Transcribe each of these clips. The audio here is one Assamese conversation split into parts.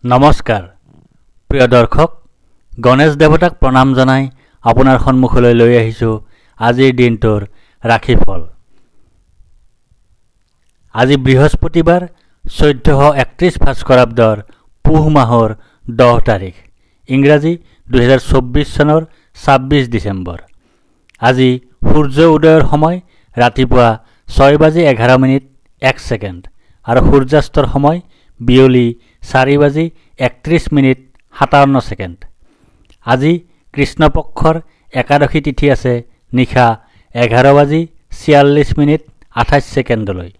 নমস্কাৰ প্ৰিয় দৰ্শক গণেশ দেৱতাক প্ৰণাম জনাই আপোনাৰ সন্মুখলৈ লৈ আহিছো আজিৰ দিনটোৰ ৰাশিফল। আজি বৃহস্পতিবাৰ 1431 ভাস্কৰাব্দৰ পুহ মাহৰ 10 তাৰিখ ইংৰাজী 2024 চনৰ 26 ডিচেম্বৰ। আজি সূৰ্য উদয়ৰ সময় ৰাতিপুৱা 6:11 আৰু সূৰ্যাস্তৰ সময় বিয়লি 4:31 আজি কৃষ্ণপক্ষৰ একাদশী তিথি আছে নিশা 11:46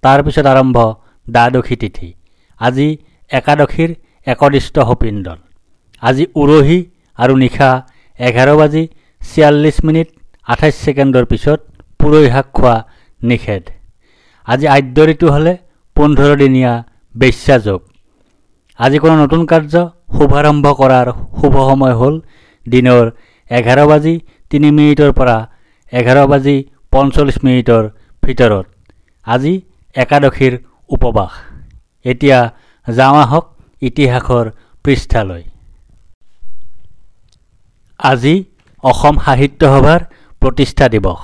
তাৰ পিছত আৰম্ভ দ্বাদশী তিথি। আজি একাদশীৰ একদিষ্ট হপিন্দল। আজি উৰহী আৰু নিশা 11:46 পিছত পুৰৈ শাক খোৱা নিষেধ। আজি আদ্য ঋতু হ'লে 15 দিনীয়া বেশ্যাযোগ। আজি কোনো নতুন কাৰ্য শুভাৰম্ভ কৰাৰ শুভ সময় হ'ল দিনৰ 11:03 পৰা 11:45 ভিতৰত। আজি একাদশীৰ উপবাস। এতিয়া যাওঁ আহক ইতিহাসৰ পৃষ্ঠালৈ। আজি অসম সাহিত্য সভাৰ প্ৰতিষ্ঠা দিৱস।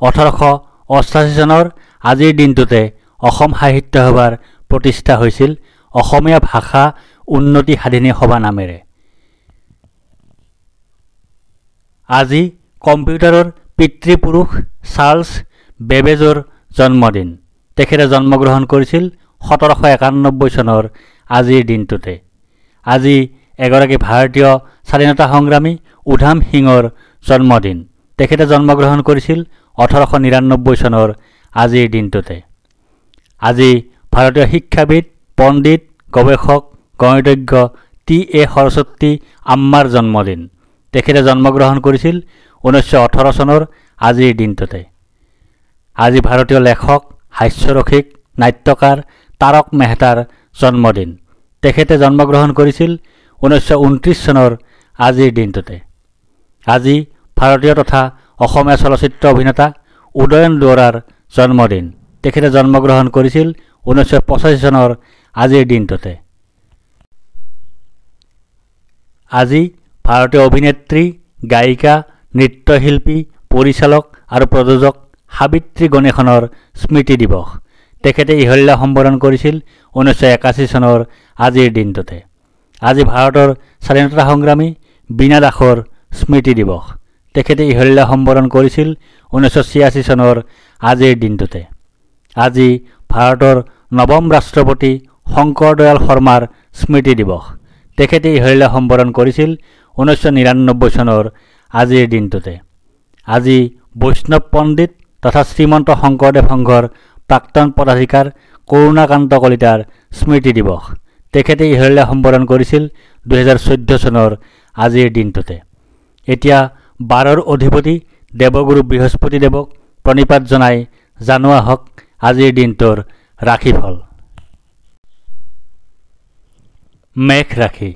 1888 চনৰ আজিৰ দিনটোতে অসম সাহিত্য সভাৰ প্ৰতিষ্ঠা হৈছিল অসমীয়া ভাষা উন্নতি সাধিনী সভা নামেৰে। আজি কম্পিউটাৰৰ পিতৃপুৰুষ চাৰ্লছ বেবেজৰ জন্মদিন। তেখেতে জন্মগ্ৰহণ কৰিছিল 1791 চনৰ আজিৰ দিনটোতে। আজি এগৰাকী ভাৰতীয় স্বাধীনতা সংগ্ৰামী উধাম সিঙৰ জন্মদিন। তেখেতে জন্মগ্ৰহণ কৰিছিল 1899 চনৰ আজিৰ দিনটোতে। আজি ভাৰতীয় শিক্ষাবিদ পণ্ডিত গৱেষক গণিতজ্ঞ T.A. সৰস্বতী আম্মাৰ জন্মদিন। তেখেতে জন্মগ্ৰহণ কৰিছিল 1918 চনৰ আজিৰ দিনটোতে। আজি ভাৰতীয় লেখক হাস্যৰসিক নাট্যকাৰ তাৰক মেহতাৰ জন্মদিন। তেখেতে জন্মগ্ৰহণ কৰিছিল 1929 চনৰ আজিৰ দিনটোতে। আজি ভাৰতীয় তথা অসমীয়া চলচ্চিত্ৰ অভিনেতা উদয়ন দুৱৰাৰ জন্মদিন। তেখেতে জন্মগ্ৰহণ কৰিছিল 1985 চনৰ আজিৰ দিনটোতে। আজি ভাৰতীয় অভিনেত্ৰী গায়িকা নৃত্যশিল্পী পৰিচালক আৰু প্ৰযোজক সাবিত্ৰী গণেশনৰ স্মৃতি দিৱস। তেখেতে ইহল্যা সম্বৰণ কৰিছিল 1981 চনৰ আজিৰ দিনটোতে। আজি ভাৰতৰ স্বাধীনতা সংগ্ৰামী বীণা দাসৰ স্মৃতি দিৱস। তেখেতে ইহল্যা সম্বৰণ কৰিছিল 1986 চনৰ আজিৰ দিনটোতে। আজি ভাৰতৰ নৱম ৰাষ্ট্ৰপতি শংকৰ দয়াল শৰ্মাৰ স্মৃতি দিৱস। তেখেতে ইহল্যা সম্বৰণ কৰিছিল 1999 চনৰ আজিৰ দিনটোতে। আজি বৈষ্ণৱ পণ্ডিত তথা শ্ৰীমন্ত শংকৰদেৱ সংঘৰ প্ৰাক্তন পদাধিকাৰ কৰুণাকান্ত কলিতাৰ স্মৃতি দিৱস। তেখেতে ইহল্যা সম্বৰণ কৰিছিল 2014 চনৰ আজিৰ দিনটোতে। এতিয়া 12ৰ অধিপতি দেৱগুৰু বৃহস্পতি দেৱক প্ৰণিপাত জনাই জানো আহক আজিৰ দিনটোৰ ৰাশিফল। মেঘ ৰাশি।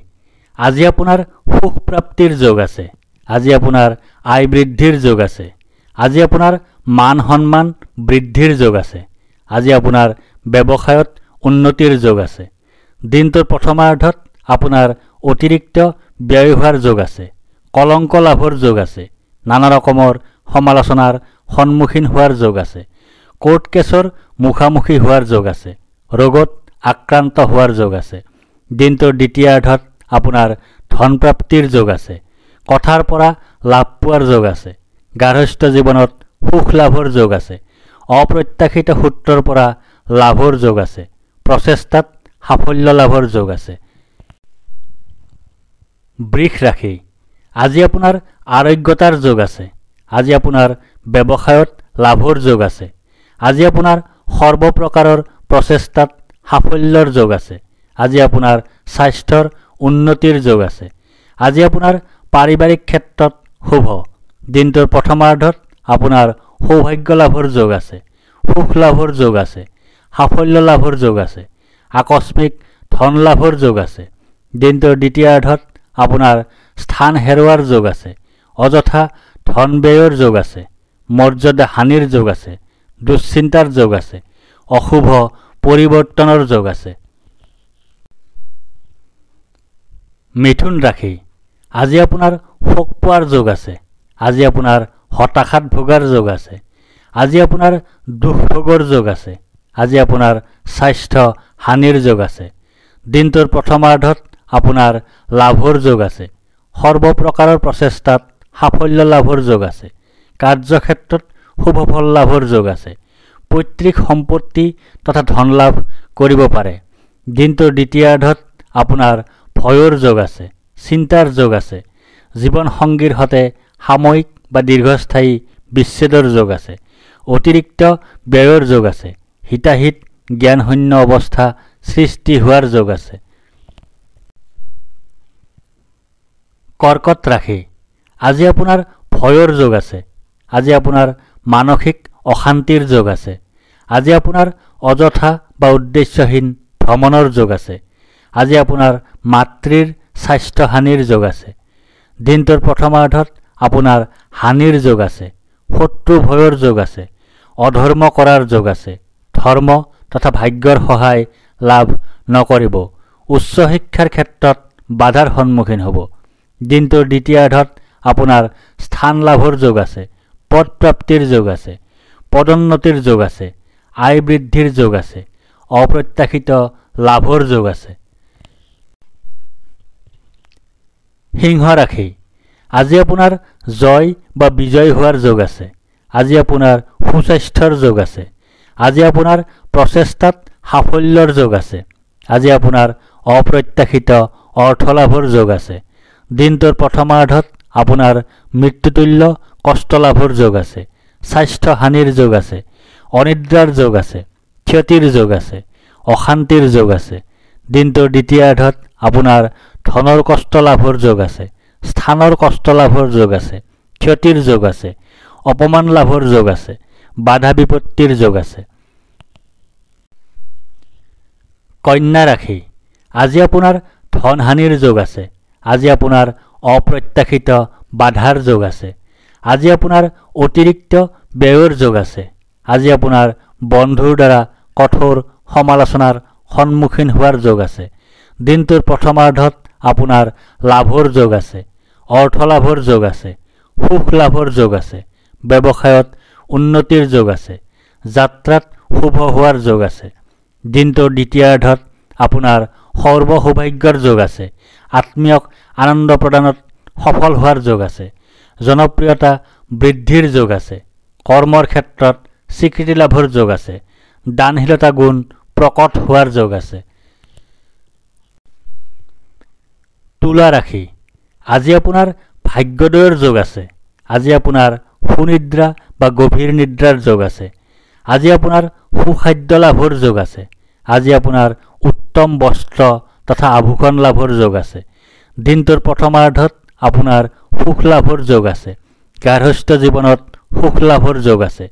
আজি আপোনাৰ সুখ প্ৰাপ্তিৰ যোগ আছে। আজি আপোনাৰ আয় বৃদ্ধিৰ যোগ আছে। আজি আপোনাৰ মান সন্মান বৃদ্ধিৰ যোগ আছে। আজি আপোনাৰ ব্যৱসায়ত উন্নতিৰ যোগ আছে। দিনটোৰ প্ৰথমাৰ্ধত আপোনাৰ অতিৰিক্ত ব্যয় হোৱাৰ যোগ আছে। কলংক লাভৰ যোগ আছে। নানা ৰকমৰ সমালোচনাৰ সন্মুখীন হোৱাৰ যোগ আছে। কোৰ্ট কেছৰ মুখামুখি হোৱাৰ যোগ আছে। ৰোগত আক্ৰান্ত হোৱাৰ যোগ আছে। দিনটোৰ দ্বিতীয়াৰ্ধত আপোনাৰ ধনপ্ৰাপ্তিৰ যোগ আছে। কথাৰ পৰা লাভ পোৱাৰ যোগ আছে। গাৰ্হস্থ্য জীৱনত সুখ লাভৰ যোগ আছে। অপ্ৰত্যাশিত সূত্ৰৰ পৰা লাভৰ যোগ আছে। প্ৰচেষ্টাত সাফল্য লাভৰ যোগ আছে। বৃষ ৰাশি। আজি আপোনাৰ আৰোগ্যতাৰ যোগ আছে। আজি আপোনাৰ ব্যৱসায়ত লাভৰ যোগ আছে। আজি আপোনাৰ সৰ্বপ্ৰকাৰৰ প্ৰচেষ্টাত সাফল্যৰ যোগ আছে। আজি আপোনাৰ স্বাস্থ্যৰ উন্নতিৰ যোগ আছে। আজি আপোনাৰ পাৰিবাৰিক ক্ষেত্ৰত শুভ। দিনটোৰ প্ৰথমাৰ্ধত আপোনাৰ সৌভাগ্য লাভৰ যোগ আছে। সুখ লাভৰ যোগ আছে। সাফল্য লাভৰ যোগ আছে। আকস্মিক ধন লাভৰ যোগ আছে। দিনটোৰ দ্বিতীয়াৰ্ধত আপোনাৰ স্থান হেৰুৱাৰ যোগ আছে। অযথা ধন ব্যয়ৰ যোগ আছে। মৰ্যাদা হানিৰ যোগ আছে। দুশ্চিন্তাৰ যোগ আছে। অশুভ পৰিৱৰ্তনৰ যোগ আছে। মিথুন ৰাশি আজি আপোনাৰ শোক পোৱাৰ যোগ আছে। আজি আপোনাৰ হতাশাত ভোগাৰ যোগ আছে। আজি আপোনাৰ দুখ ভোগৰ যোগ আছে। আজি আপোনাৰ স্বাস্থ্য হানিৰ যোগ আছে। দিনটোৰ প্ৰথমাৰ্ধত আপোনাৰ লাভৰ যোগ আছে। সৰ্বপ্ৰকাৰৰ প্ৰচেষ্টাত সাফল্য লাভৰ যোগ আছে। কাৰ্যক্ষেত্ৰত শুভ ফল লাভৰ যোগ আছে। পৈতৃক সম্পত্তি তথা ধন লাভ কৰিব পাৰে। দিনটোৰ দ্বিতীয়াৰ্ধত আপোনাৰ ভয়ৰ যোগ আছে। চিন্তাৰ যোগ আছে। জীৱন সংগীৰ সৈতে সাময়িক বা দীৰ্ঘস্থায়ী বিচ্ছেদৰ যোগ আছে। অতিৰিক্ত ব্যয়ৰ যোগ আছে। হিতাহিত জ্ঞানশূন্য অৱস্থা সৃষ্টি হোৱাৰ যোগ আছে। কৰ্কট ৰাশি আজি আপোনাৰ ভয়ৰ যোগ আছে। আজি আপোনাৰ মানসিক অশান্তিৰ যোগ আছে। আজি আপোনাৰ অযথা বা উদ্দেশ্যহীন ভ্ৰমণৰ যোগ আছে। আজি আপোনাৰ মাতৃৰ স্বাস্থ্য হানিৰ যোগ আছে। দিনটোৰ প্ৰথমাৰ্ধত আপোনাৰ হানিৰ যোগ আছে। শত্ৰু ভয়ৰ যোগ আছে। অধৰ্ম কৰাৰ যোগ আছে। ধৰ্ম তথা ভাগ্যৰ সহায় লাভ নকৰিব। উচ্চ শিক্ষাৰ ক্ষেত্ৰত বাধাৰ সন্মুখীন হ'ব। দিনটোৰ দ্বিতীয়াৰ্ধত আপোনাৰ স্থান লাভৰ যোগ আছে। পদ প্ৰাপ্তিৰ যোগ আছে। পদোন্নতিৰ যোগ আছে। আয় বৃদ্ধিৰ যোগ আছে। অপ্ৰত্যাশিত লাভৰ যোগ আছে। সিংহ ৰাশি আজি আপোনাৰ জয় বা বিজয় হোৱাৰ যোগ আছে। আজি আপোনাৰ সুস্বাস্থ্যৰ যোগ আছে। আজি আপোনাৰ প্ৰচেষ্টাত সাফল্যৰ যোগ আছে। আজি আপোনাৰ অপ্ৰত্যাশিত অৰ্থ লাভৰ যোগ আছে। দিনটোৰ প্ৰথমাৰ্ধত আপোনাৰ মৃত্যুতুল্য কষ্ট লাভৰ যোগ আছে। স্বাস্থ্য হানিৰ যোগ আছে। অনিদ্ৰাৰ যোগ আছে। ক্ষতিৰ যোগ আছে। অশান্তিৰ যোগ আছে। দিনটোৰ দ্বিতীয়াৰ্ধত আপোনাৰ ধনৰ কষ্ট লাভৰ যোগ আছে। স্থানৰ কষ্ট লাভৰ যোগ আছে। ক্ষতিৰ যোগ আছে। অপমান লাভৰ যোগ আছে। বাধা বিপত্তিৰ যোগ আছে। কন্যা ৰাশি আজি আপোনাৰ ধন হানিৰ যোগ আছে। আজি আপোনাৰ অপ্ৰত্যাশিত বাধাৰ যোগ আছে। আজি আপোনাৰ অতিৰিক্ত ব্যয়ৰ যোগ আছে। আজি আপোনাৰ বন্ধুৰ দ্বাৰা কঠোৰ সমালোচনাৰ সন্মুখীন হোৱাৰ যোগ আছে। দিনটোৰ প্ৰথমাৰ্ধত আপোনাৰ লাভৰ যোগ আছে। অৰ্থ লাভৰ যোগ আছে। সুখ লাভৰ যোগ আছে। ব্যৱসায়ত উন্নতিৰ যোগ আছে। যাত্ৰাত শুভ হোৱাৰ যোগ আছে। দিনটোৰ দ্বিতীয়াৰ্ধত আপোনাৰ সৰ্ব সৌভাগ্যৰ যোগ আছে। আত্মীয়ক আনন্দ প্ৰদানত সফল হোৱাৰ যোগ আছে। জনপ্ৰিয়তা বৃদ্ধিৰ যোগ আছে। কৰ্মৰ ক্ষেত্ৰত স্বীকৃতি লাভৰ যোগ আছে। দানশীলতা গুণ প্ৰকট হোৱাৰ যোগ আছে। তুলা ৰাশি আজি আপোনাৰ ভাগ্যোদয়ৰ যোগ আছে। আজি আপোনাৰ সুনিদ্ৰা বা গভীৰ নিদ্ৰাৰ যোগ আছে। আজি আপোনাৰ সুখাদ্য লাভৰ যোগ আছে। আজি আপোনাৰ উত্তম বস্ত্ৰ তথা আভূষণ লাভৰ যোগ আছে। দিনটোৰ প্ৰথমাৰ্ধত আপোনাৰ সুখ লাভৰ যোগ আছে। গাৰ্হস্থ্য জীৱনত সুখ লাভৰ যোগ আছে।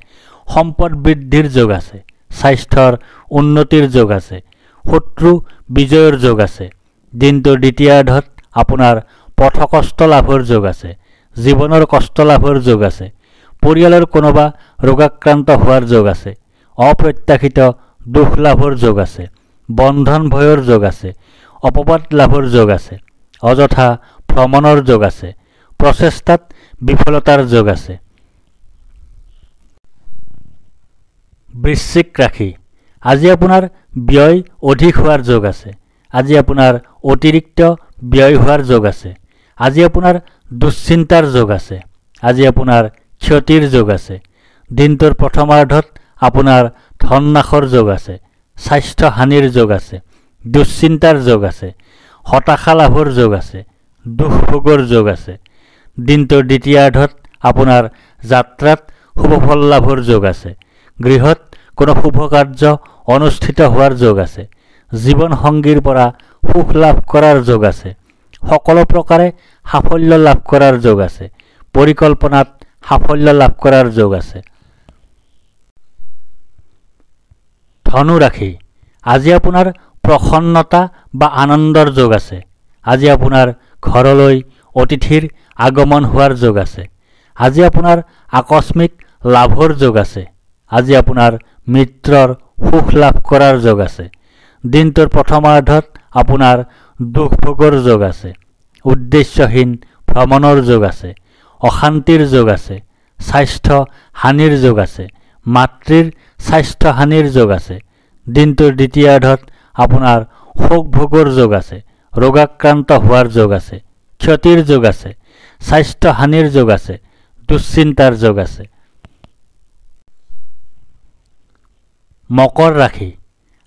সম্পদ বৃদ্ধিৰ যোগ আছে। স্বাস্থ্যৰ উন্নতিৰ যোগ আছে। শত্ৰু বিজয়ৰ যোগ আছে। দিনটোৰ দ্বিতীয়াৰ্ধত আপোনাৰ পথকষ্ট লাভৰ যোগ আছে। জীৱনৰ কষ্ট লাভৰ যোগ আছে। পৰিয়ালৰ কোনোবা ৰোগাক্ৰান্ত হোৱাৰ যোগ আছে। অপ্ৰত্যাশিত দুখ লাভৰ যোগ আছে। বন্ধন ভয়ৰ যোগ আছে। অপবাদ লাভৰ যোগ আছে। অযথা ভ্ৰমণৰ যোগ আছে। প্ৰচেষ্টাত বিফলতাৰ যোগ আছে। বৃশ্চিক ৰাশি আজি আপোনাৰ ব্যয় অধিক হোৱাৰ যোগ আছে। আজি আপোনাৰ অতিৰিক্ত ব্যয় হোৱাৰ যোগ আছে। আজি আপোনাৰ দুশ্চিন্তাৰ যোগ আছে। আজি আপোনাৰ ক্ষতিৰ যোগ আছে। দিনটোৰ প্ৰথমাৰ্ধত আপোনাৰ ধন নাশৰ যোগ আছে। স্বাস্থ্য হানিৰ যোগ আছে। দুশ্চিন্তাৰ যোগ আছে। হতাশা লাভৰ যোগ আছে। দুখ ভোগৰ যোগ আছে। দিনটোৰ দ্বিতীয়াৰ্ধত আপোনাৰ যাত্ৰাত শুভফল লাভৰ যোগ আছে। গৃহত কোনো শুভ কাৰ্য অনুষ্ঠিত হোৱাৰ যোগ আছে। জীৱন সংগীৰ পৰা সুখ লাভ কৰাৰ যোগ আছে। সকলো প্ৰকাৰে সাফল্য লাভ কৰাৰ যোগ আছে। পৰিকল্পনাত সাফল্য লাভ কৰাৰ যোগ আছে। ধনু ৰাশি আজি আপোনাৰ প্ৰসন্নতা বা আনন্দৰ যোগ আছে। আজি আপোনাৰ ঘৰলৈ অতিথিৰ আগমন হোৱাৰ যোগ আছে। আজি আপোনাৰ আকস্মিক লাভৰ যোগ আছে। আজি আপোনাৰ মিত্ৰৰ সুখ লাভ কৰাৰ যোগ আছে। দিনটোৰ প্ৰথমাৰ্ধত আপোনাৰ দুখ ভোগৰ যোগ আছে। উদ্দেশ্যহীন ভ্ৰমণৰ যোগ আছে, অশান্তিৰ যোগ আছে, স্বাস্থ্য হানিৰ যোগ আছে, মাতৃৰ স্বাস্থ্য হানিৰ যোগ আছে। দিনটোৰ দ্বিতীয়াৰ্ধত আপোনাৰ শোক ভোগৰ যোগ আছে, ৰোগাক্ৰান্ত হোৱাৰ যোগ আছে, ক্ষতিৰ যোগ আছে, স্বাস্থ্য হানিৰ যোগ আছে, দুশ্চিন্তাৰ যোগ আছে। মকৰ ৰাশি,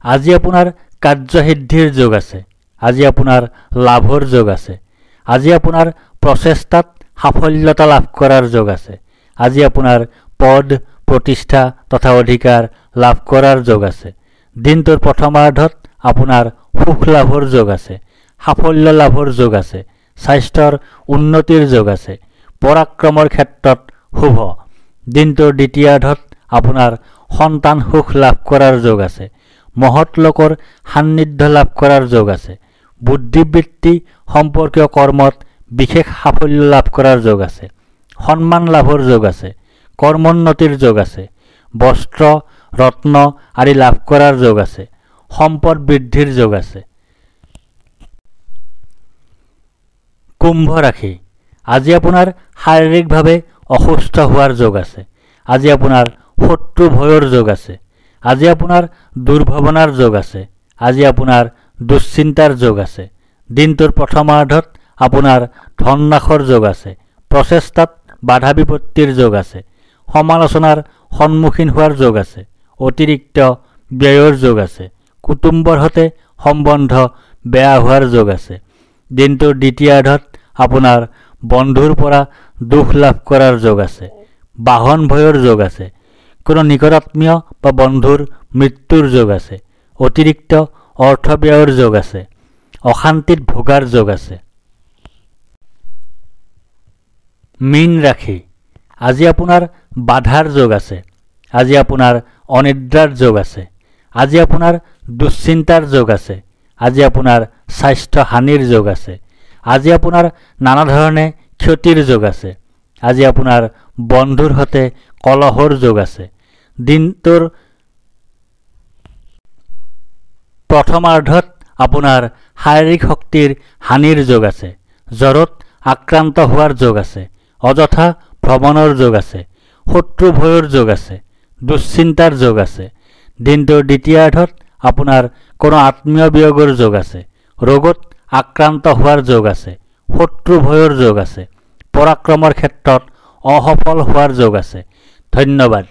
আজি আপোনাৰ কাৰ্যসিদ্ধিৰ যোগ আছে, আজি আপোনাৰ লাভৰ যোগ আছে, আজি আপোনাৰ প্ৰচেষ্টাত সাফল্যতা লাভ কৰাৰ যোগ আছে, আজি আপোনাৰ পদ প্ৰতিষ্ঠা তথা অধিকাৰ লাভ কৰাৰ যোগ আছে। দিনটোৰ প্ৰথমাৰ্ধত আপোনাৰ সুখ লাভৰ যোগ আছে, সাফল্য লাভৰ যোগ আছে, স্বাস্থ্যৰ উন্নতিৰ যোগ আছে, পৰাক্ৰমৰ ক্ষেত্ৰত শুভ। দিনটোৰ দ্বিতীয়াৰ্ধত আপোনাৰ সন্তান সুখ লাভ কৰাৰ যোগ আছে, মহৎ লোকৰ সান্নিধ্য লাভ কৰাৰ যোগ আছে, বুদ্ধিবৃত্তি সম্পৰ্কীয় কৰ্মত বিশেষ সাফল্য লাভ কৰাৰ যোগ আছে, সন্মান লাভৰ যোগ আছে, কৰ্মোন্নতিৰ যোগ আছে, বস্ত্ৰ ৰত্ন আদি লাভ কৰাৰ যোগ আছে, সম্পদ বৃদ্ধিৰ যোগ আছে। কুম্ভ ৰাশি, আজি আপোনাৰ শাৰীৰিকভাৱে অসুস্থ হোৱাৰ যোগ আছে, আজি আপোনাৰ শত্ৰু ভয়ৰ যোগ আছে, আজি আপোনাৰ দুৰ্ভাৱনাৰ যোগ আছে, আজি আপোনাৰ দুশ্চিন্তাৰ যোগ আছে। দিনটোৰ প্ৰথমাৰ্ধত আপোনাৰ ধন নাশৰ যোগ আছে, প্ৰচেষ্টাত বাধা বিপত্তিৰ যোগ আছে, সমালোচনাৰ সন্মুখীন হোৱাৰ যোগ আছে, অতিৰিক্ত ব্যয়ৰ যোগ আছে, কুটুম্বৰ সৈতে সম্বন্ধ বেয়া হোৱাৰ যোগ আছে। দিনটোৰ দ্বিতীয়াৰ্ধত আপোনাৰ বন্ধুৰ পৰা দুখ লাভ কৰাৰ যোগ আছে, বাহন ভয়ৰ যোগ আছে, কোনো নিকটাত্মীয় বা বন্ধুৰ মৃত্যুৰ যোগ আছে, অতিৰিক্ত অৰ্থ ব্যয়ৰ যোগ আছে, অশান্তিত ভোগাৰ যোগ আছে। মীন ৰাশি, আজি আপোনাৰ বাধাৰ যোগ আছে, আজি আপোনাৰ অনিদ্ৰাৰ যোগ আছে, আজি আপোনাৰ দুশ্চিন্তাৰ যোগ আছে, আজি আপোনাৰ স্বাস্থ্য হানিৰ যোগ আছে, আজি আপোনাৰ নানা ধৰণে ক্ষতিৰ যোগ আছে, আজি আপোনাৰ বন্ধুৰ সৈতে কলহৰ যোগ আছে। দিনটোৰ প্ৰথমাৰ্ধত আপোনাৰ শাৰীৰিক শক্তিৰ হানিৰ যোগ আছে, জ্বৰত আক্ৰান্ত হোৱাৰ যোগ আছে, অযথা ভ্ৰমণৰ যোগ আছে, শত্ৰু ভয়ৰ যোগ আছে, দুশ্চিন্তাৰ যোগ আছে। দিনটোৰ দ্বিতীয়াৰ্ধত আপোনাৰ কোনো আত্মীয় বিয়োগৰ যোগ আছে, ৰোগত আক্ৰান্ত হোৱাৰ যোগ আছে, শত্ৰু ভয়ৰ যোগ আছে, পৰাক্ৰমৰ ক্ষেত্ৰত অসফল হোৱাৰ যোগ আছে। ধন্যবাদ।